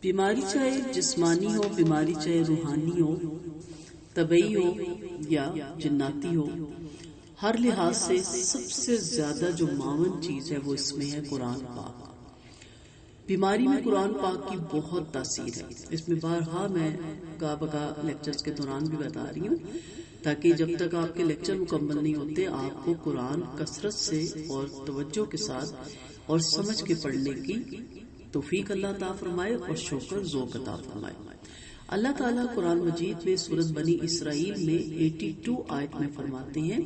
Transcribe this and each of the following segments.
بیماری چاہے جسمانی ہو، بیماری چاہے روحانی ہو، طبعی ہو یا جناتی ہو، ہر لحاظ سے سب سے زیادہ جو معاون چیز ہے وہ اس میں ہے قرآن پاک۔ بیماری میں قرآن پاک کی بہت تاثیر ہے، اس میں بارہا میں گاہ بگاہ لیکچرز کے دوران بھی بتا رہی ہوں، تاکہ جب تک آپ کے لیکچر مکمل نہیں ہوتے آپ کو قرآن کثرت سے اور توجہ کے ساتھ اور سمجھ کے پڑھنے کی توفیق اللہ عطا فرمائے اور شوق ذوق عطا فرمائے۔ اللہ تعالیٰ قرآن مجید میں سورۃ بنی اسرائیل میں 82 آیت میں فرماتے ہیں،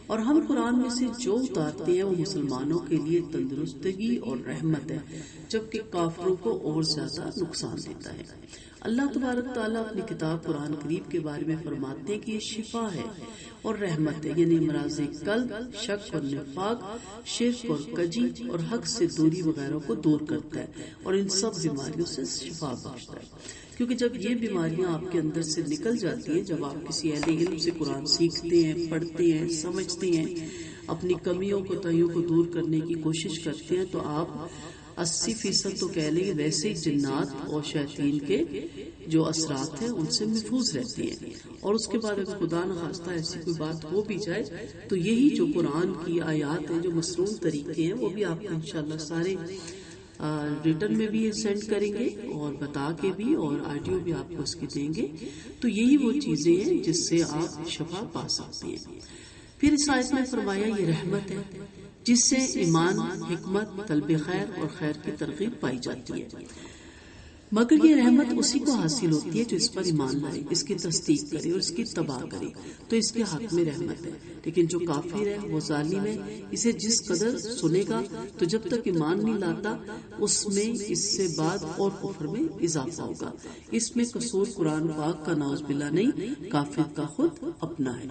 اور ہم قرآن میں سے جو اتارتے ہیں وہ مسلمانوں کے لیے تندرستگی اور رحمت ہے، جبکہ کافروں کو اور زیادہ نقصان دیتا ہے۔ اللہ تبارک تعالیٰ اپنی کتاب قرآن کریم کے بارے میں فرماتے ہیں کہ یہ شفا ہے اور رحمت ہے، یعنی امراض قلب، شک اور نفاق، شرک اور کجی اور حق سے دوری وغیرہ کو دور کرتا ہے اور ان سب بیماریوں سے شفا بخشتا ہے۔ کیونکہ جب یہ بیماریاں آپ کے اندر سے نکل جاتی ہیں، جب آپ کسی اہل علم سے قرآن سیکھتے ہیں، پڑھتے ہیں، سمجھتے ہیں، اپنی کمیوں کوتاہیوں کو دور کرنے کی کوشش کرتے ہیں، تو آپ 80% تو کہہ لیں ویسے ہی جنات اور شیاطین کے جو اثرات ہیں ان سے محفوظ رہتی ہیں۔ اور اس کے بعد اگر خدا نخواستہ ایسی کوئی بات ہو بھی جائے تو یہی جو قرآن کی آیات ہیں، جو مصنون طریقے ہیں، وہ بھی آپ کو انشاءاللہ سارے ریٹرن میں بھی سینڈ کریں گے اور بتا کے بھی، اور آڈیو بھی آپ کو اس کی دیں گے۔ تو یہی وہ چیزیں ہیں جس سے آپ شفا پا سکتے ہیں۔ پھر اس آیت میں فرمایا یہ رحمت ہے جس سے ایمان، حکمت، طلب خیر اور خیر کی ترغیب پائی جاتی ہے، مگر یہ رحمت اسی کو حاصل ہوتی ہے جو اس پر ایمان لائے، اس کی تصدیق کرے اور اس کی اتباع کرے، تو اس کے حق میں رحمت ہے۔ لیکن جو کافر ہے، وہ ظالم ہے، اسے جس قدر سنے گا تو جب تک ایمان نہیں لاتا اس میں اس سے بعد اور کفر میں اضافہ ہوگا۔ اس میں قصور قرآن پاک کا نعوذ باللہ نہیں، کافر کا خود اپنا ہے۔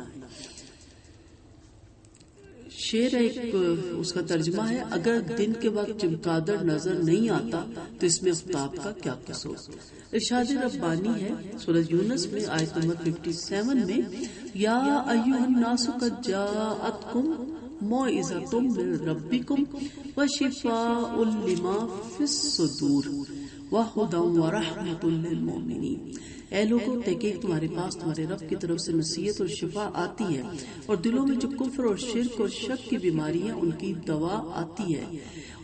شعر ایک اس کا ترجمہ ہے، اگر دن کے وقت چمگادڑ نظر نہیں آتا تو اس میں آفتاب کا کیا قصور۔ ارشاد ربانی ہے سورۃ یونس میں آیت نمبر 57 میں، یا ایھا الناس قد جاءتکم موعظۃ من ربکم وشفاء لما فی الصدور وہدی ورحمۃ للمؤمنین۔ اے لوگوں، تحقیق تمہارے پاس تمہارے رب کی طرف سے نصیحت اور شفا آتی ہے، اور دلوں میں جو کفر اور شرک اور شک کی بیماری ہے ان کی دوا آتی ہے،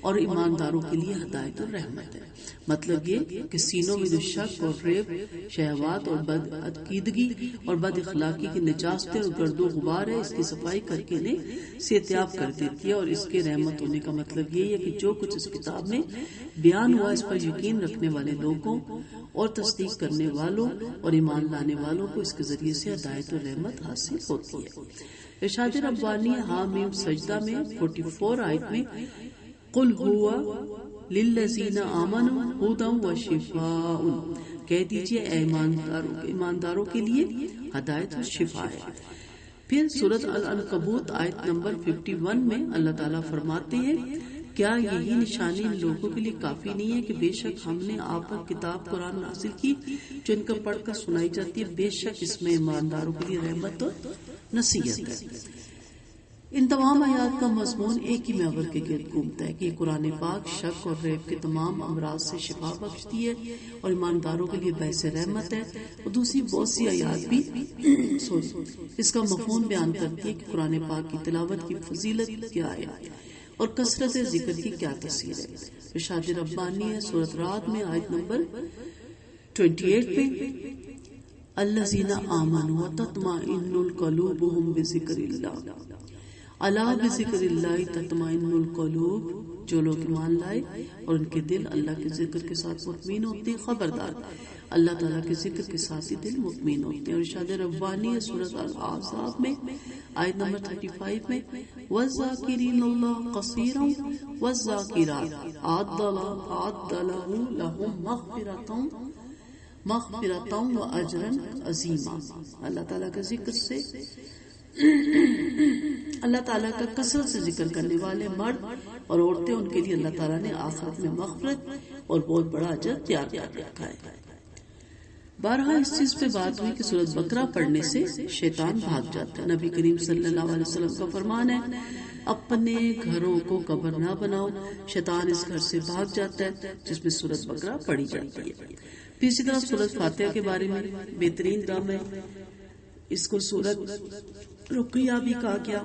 اور ایمانداروں کے لیے ہدایت اور رحمت ہے۔ مطلب یہ کہ سینوں میں جو شک اور ریب، شہوات اور بد عقیدگی اور بد اخلاقی کی نجاستیں اور گرد و غبار ہے، اس کی صفائی کر کے انہیں صحتیاب کر دیتی ہے۔ اور اس کے رحمت ہونے کا مطلب یہ ہے کہ جو کچھ اس کتاب میں بیان ہوا اس پر یقین رکھنے والے لوگوں اور تصدیق کرنے والوں اور ایمان لانے والوں کو اس کے ذریعے سے ہدایت اور رحمت حاصل ہوتی ہے۔ ارشاد ربانی حامیم سجدہ میں 44 آیت میں، قل ہوا للذین آمنوا ھدی وشفاء، کہہ دیجئے اے ایمانداروں کے لیے ہدایت اور شفا ہے۔ پھر سورۃ العنکبوت آیت نمبر 51 میں اللہ تعالیٰ فرماتے ہیں، کیا یہی نشانی ان لوگوں کے لیے کافی نہیں ہے کہ بے شک ہم نے آپ پر کتاب قرآن نازل کی جو ان کو پڑھ کر سنائی جاتی ہے، بے شک اس میں ایمانداروں کے لیے رحمت اور نصیحت ہے۔ ان تمام آیات کا مضمون ایک ہی محور کے گرد گھومتا ہے کہ یہ قرآن پاک شک اور ریب کے تمام امراض سے شفا بخشتی ہے اور ایمانداروں کے لیے باعث رحمت ہے، اور دوسری بہت سی آیات بھی اس کا مفہوم بیان کرتی ہے کہ قرآن پاک کی تلاوت کی فضیلت کیا ہے اور کثرت ذکر کی کیا تاثیر ہے۔ ارشاد ربانی ہے سورۃ رعد میں آیت نمبر 28 میں، الذین آمنوا وتطمئن قلوبهم بذکر اللہ، الا بذکر اللہ تطمئن القلوب، جو لوگ ایمان لائے اور ان کے دل اللہ کے ذکر کے ساتھ مطمئن ہوتے ہیں، خبردار اللہ تعالیٰ کے ذکر کے ساتھ ہی دل مطمئن ہوتے ہیں۔ اور ارشاد ربانی ہے سورۃ الاحزاب میں آیت نمبر 35 میں، والذاکرین اللہ کثیرا والذاکرات اعد لهم مغفرۃ واجرا عظیما۔ اللہ تعالیٰ کا ذکر سے اللہ تعالیٰ کا کثرت سے ذکر کرنے والے مرد اور عورتیں، ان کے لیے اللہ تعالیٰ نے آخرت میں مغفرت اور بہت بڑا اجر تیار کر رکھا ہے۔ بارہا اس چیز پہ بات ہوئی کہ سورۃ بقرہ پڑھنے سے شیطان بھاگ جاتا ہے. نبی کریم صلی اللہ علیہ وسلم کا فرمان ہے اپنے گھروں کو قبر نہ بناؤ، شیطان اس گھر سے بھاگ جاتا ہے جس میں سورۃ بقرہ پڑھی جاتی ہے. پھر اسی طرح سورۃ فاتحہ کے بارے میں بہترین دم ہے، اس کو سورۃ رقیہ بھی کہا گیا.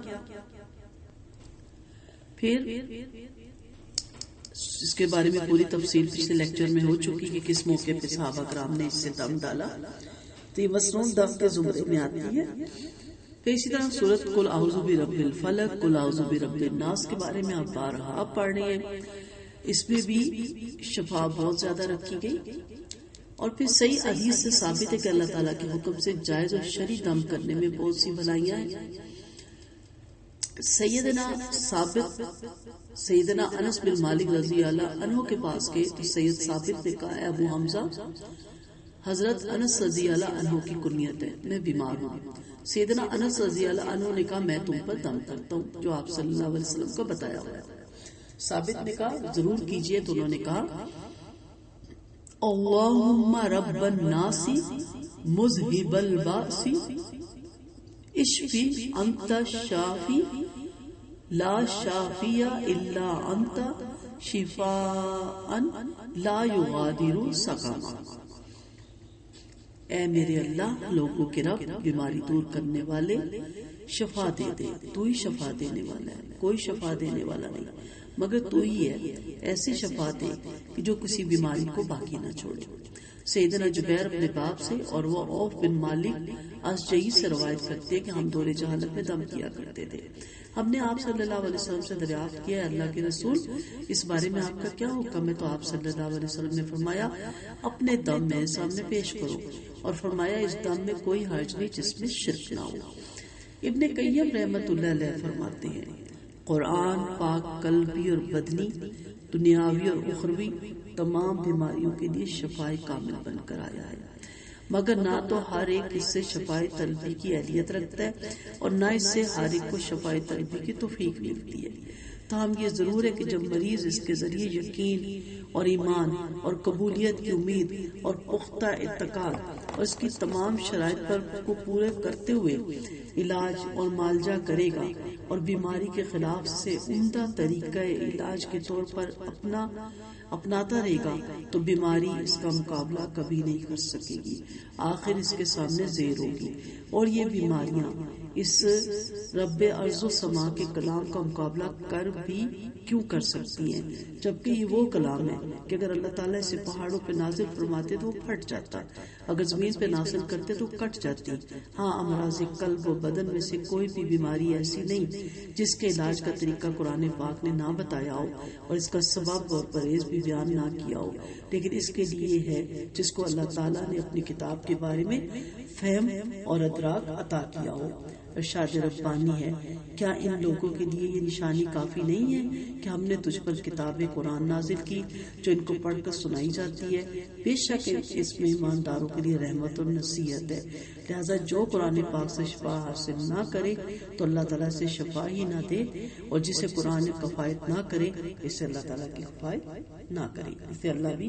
پھر اس کے بارے میں پوری تفصیل پچھلے لیکچر میں ہو چکی کہ کس موقع پہ صحابہ کرام نے اس سے دم ڈالا، تو یہ مسنون دم کے زمرے میں آتی ہے. پھر اسی طرح سورۃ قل اعوذ برب الفلق، قل اعوذ برب الناس کے بارے میں آپ بارہا پڑھ رہے ہیں، اس میں بھی شفا بہت زیادہ رکھی گئی. اور پھر صحیح حدیث سے ثابت ہے کہ اللہ تعالیٰ کے حکم سے جائز اور شرعی دم کرنے میں بہت سی بھلائیاں ہیں. سیدنا انس بن مالک رضی اللہ عنہ کے پاس گئے تو سید ثابت نے کہا ابو حمزہ حضرت انس رضی اللہ عنہ کی کنیت ہے، میں بیمار ہوں. سیدنا انس رضی اللہ عنہ نے کہا میں تم پر دم کرتا ہوں جو آپ صلی اللہ علیہ وسلم کو بتایا ہوا ہے. ثابت نے کہا ضرور کیجئے، تو انہوں نے کہا اللہم رب الناس مذہب الباس اشفی انت شافی لا شافی الا انت شفاء لا یغادر سقما. اے میرے اللہ، لوگوں کے رب، بیماری دور کرنے والے، شفا دے دے، تو ہی شفا دینے والا ہے، کوئی شفا دینے والا نہیں مگر تو ہی ہے. ایسی شفا دے کہ جو کسی بیماری کو باقی نہ چھوڑے. سیدنا جبیر اپنے باپ سے اور وہ عوف بن مالک اشجعی سے روایت کرتے ہیں کہ ہم دور جہالت میں دم کیا کرتے تھے. ہم نے آپ صلی اللہ علیہ وسلم سے دریافت کیا اللہ کے رسول اس بارے میں آپ کا کیا حکم ہے؟ تو آپ صلی اللہ علیہ وسلم نے فرمایا اپنے دم میرے سامنے پیش کرو، اور فرمایا اس دم میں کوئی حرج نہیں جس میں شرک نہ ہو. ابن قیم رحمت اللہ علیہ فرماتے ہیں قرآن پاک قلبی اور بدنی، دنیاوی اور اخروی تمام بیماریوں کے لیے شفائے کامل بن کر آیا ہے، مگر نہ تو ہر ایک اس سے شفائے طلبی کی اہلیت رکھتا ہے اور نہ اس سے ہر ایک کو شفائے طلبی کی توفیق ملتی ہے. تاہم یہ ضرور ہے کہ جب مریض اس کے ذریعے یقین اور ایمان اور قبولیت کی امید اور پختہ اعتقاد اور اس کی تمام شرائط پر کو پورے کرتے ہوئے علاج اور معالجہ کرے گا اور بیماری کے خلاف سے عمدہ طریقہ علاج کے طور پر اپناتا رہے گا تو بیماری اس کا مقابلہ کبھی نہیں کر سکے گی، آخر اس کے سامنے زیر ہوگی. اور یہ بیماریاں اس رب ارض و سما کے کلام کا مقابلہ کر بھی کیوں کر سکتی ہیں، جبکہ یہ وہ کلام ہے کہ اگر اللہ تعالیٰ اسے پہاڑوں پہ نازل فرماتے تو وہ پھٹ جاتا، اگر زمین پہ نازل کرتے تو کٹ جاتی. ہاں، امراض قلب و بدن میں سے کوئی بھی بیماری ایسی نہیں جس کے علاج کا طریقہ قرآن پاک نے نہ بتایا ہو اور اس کا سبب اور پرہیز بھی بیان نہ کیا ہو، لیکن اس کے لیے ہے جس کو اللہ تعالیٰ نے اپنی کتاب کے بارے میں فہم اور ادراک عطا کیا ہو. ارشاد ربانی ہے کیا ان لوگوں کے لیے یہ نشانی کافی نہیں ہے کہ ہم نے تجھ پر کتاب قرآن نازل کی جو ان کو پڑھ کر سنائی جاتی ہے؟ بے شک اس میں ایمانداروں کے لیے رحمت اور نصیحت ہے. لہذا جو قرآن پاک سے شفا حاصل نہ کرے تو اللہ تعالیٰ سے شفا ہی نہ دے، اور جسے قرآن کفایت نہ کرے اسے اللہ تعالیٰ کی کفایت نہ کرے، اسے اللہ بھی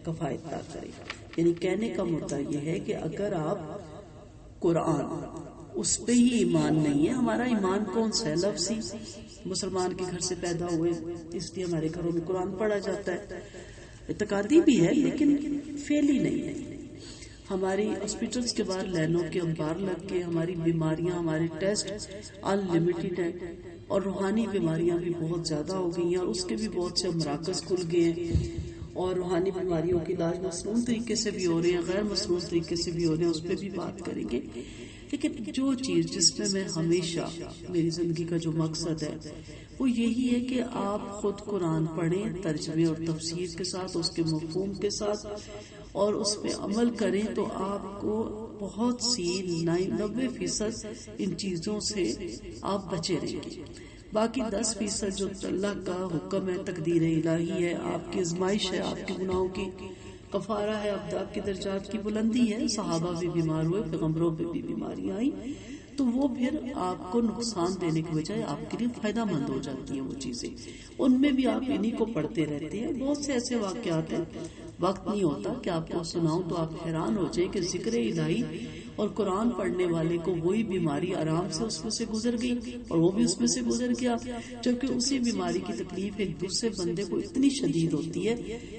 کفایت نہ کرے. یعنی کہنے کا مدعا یہ ہے کہ اگر آپ قرآن اس پہ ہی ایمان نہیں ہے، ہمارا ایمان کون سا ہے؟ لفظی مسلمان کے گھر سے پیدا ہوئے اس لیے ہمارے گھروں میں قرآن پڑھا جاتا ہے، اعتقادی بھی ہے لیکن فعلی نہیں ہے. ہماری ہاسپٹلس کے باہر لائنوں کے انبار لگ کے ہماری بیماریاں، ہمارے ٹیسٹ ان لمیٹڈ ہیں اور روحانی بیماریاں بھی بہت زیادہ ہو گئی ہیں اور اس کے بھی بہت سے مراکز کھل گئے ہیں اور روحانی بیماریوں کی علاج مصنون طریقے سے بھی ہو رہے ہیں، غیر مصنون طریقے سے بھی ہو رہے ہیں، اس پہ بھی بات کریں گے. لیکن جو چیز جس میں ہمیشہ میری زندگی کا جو مقصد ہے وہ یہی ہے کہ آپ خود قرآن پڑھیں ترجمے اور تفسیر کے ساتھ، اس کے مفہوم کے ساتھ، اور اس پہ عمل کریں تو آپ کو بہت سی 90% ان چیزوں سے آپ بچے رہیں گے. باقی 10% جو اللہ کا حکم ہے، تقدیر الہی ہے، آپ کی آزمائش ہے، آپ کے گناہوں کی کفارہ ہے، ابداع کی درجات کی بلندی ہے. صحابہ بھی بیمار ہوئے، پیغمبروں پہ بھی بیماریاں آئیں، تو وہ پھر آپ کو نقصان دینے کے بجائے آپ کے لیے فائدہ مند ہو جاتی ہیں وہ چیزیں. ان میں بھی آپ انہی کو پڑھتے رہتے ہیں. بہت سے ایسے واقعات ہیں وقت نہیں ہوتا کہ آپ کو سناؤں تو آپ حیران ہو جائیں کہ ذکر الہی اور قرآن پڑھنے والے کو وہی بیماری آرام سے اس میں سے گزر گئی اور وہ بھی اس میں سے گزر گیا، جبکہ اسی بیماری کی تکلیف ایک دوسرے بندے کو اتنی شدید ہوتی ہے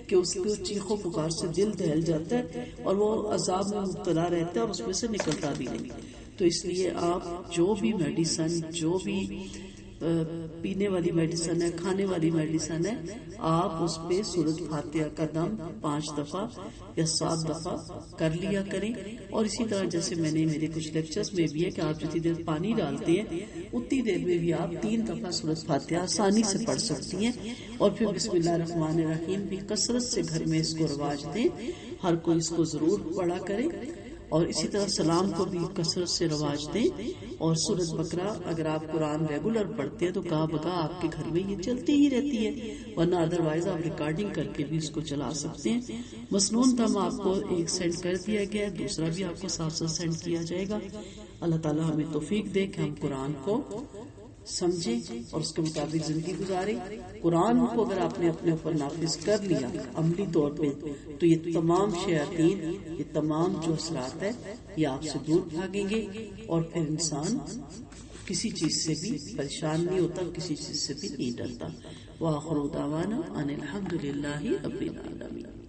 کہ اس کو چیخو پکار سے دل دہل جاتا ہے اور وہ عذاب میں مبتلا رہتا ہے اور اس میں سے نکلتا بھی نہیں۔ تو اس لیے آپ جو بھی میڈیسن، جو بھی پینے والی میڈیسن ہے، کھانے والی میڈیسن ہے، آپ اس پہ سورۃ فاتحہ کا دم 5 دفعہ یا 7 دفعہ کر لیا کریں۔ اور اسی طرح جیسے میں نے میرے کچھ لیکچرز میں بھی ہے کہ آپ جتنی دیر پانی ڈالتے ہیں اتنی دیر میں بھی آپ 3 دفعہ سورۃ فاتحہ آسانی سے پڑھ سکتی ہیں، اور پھر بسم اللہ الرحمن الرحیم بھی کثرت سے گھر میں اس کو رواج دیں، ہر کوئی اس کو ضرور پڑھا کرے۔ اور اسی طرح سلام کو بھی کثرت سے رواج دیں، اور سورۃ بقرہ اگر آپ قرآن ریگولر پڑھتے ہیں تو کہا بگا آپ کے گھر میں یہ چلتی ہی رہتی ہے، ورنہ ادروائز آپ ریکارڈنگ کر کے بھی اس کو چلا سکتے ہیں۔ مسنون دم آپ کو ایک سینڈ کر دیا گیا ہے، دوسرا بھی آپ کو ساتھ ساتھ سینڈ کیا جائے گا۔ اللہ تعالیٰ ہمیں توفیق دے کہ ہم قرآن کو سمجھیں اور اس کے مطابق زندگی گزاریں۔ قرآن کو اگر آپ نے اپنے اوپر نافذ کر لیا عملی طور پہ تو یہ تمام شیاطین، یہ تمام جو اثرات ہے یہ آپ سے دور بھاگیں گے، اور پھر انسان کسی چیز سے بھی پریشان نہیں ہوتا، کسی چیز سے بھی نہیں ڈرتا۔ وآخر دعوانا ان الحمد للہ رب العالمین۔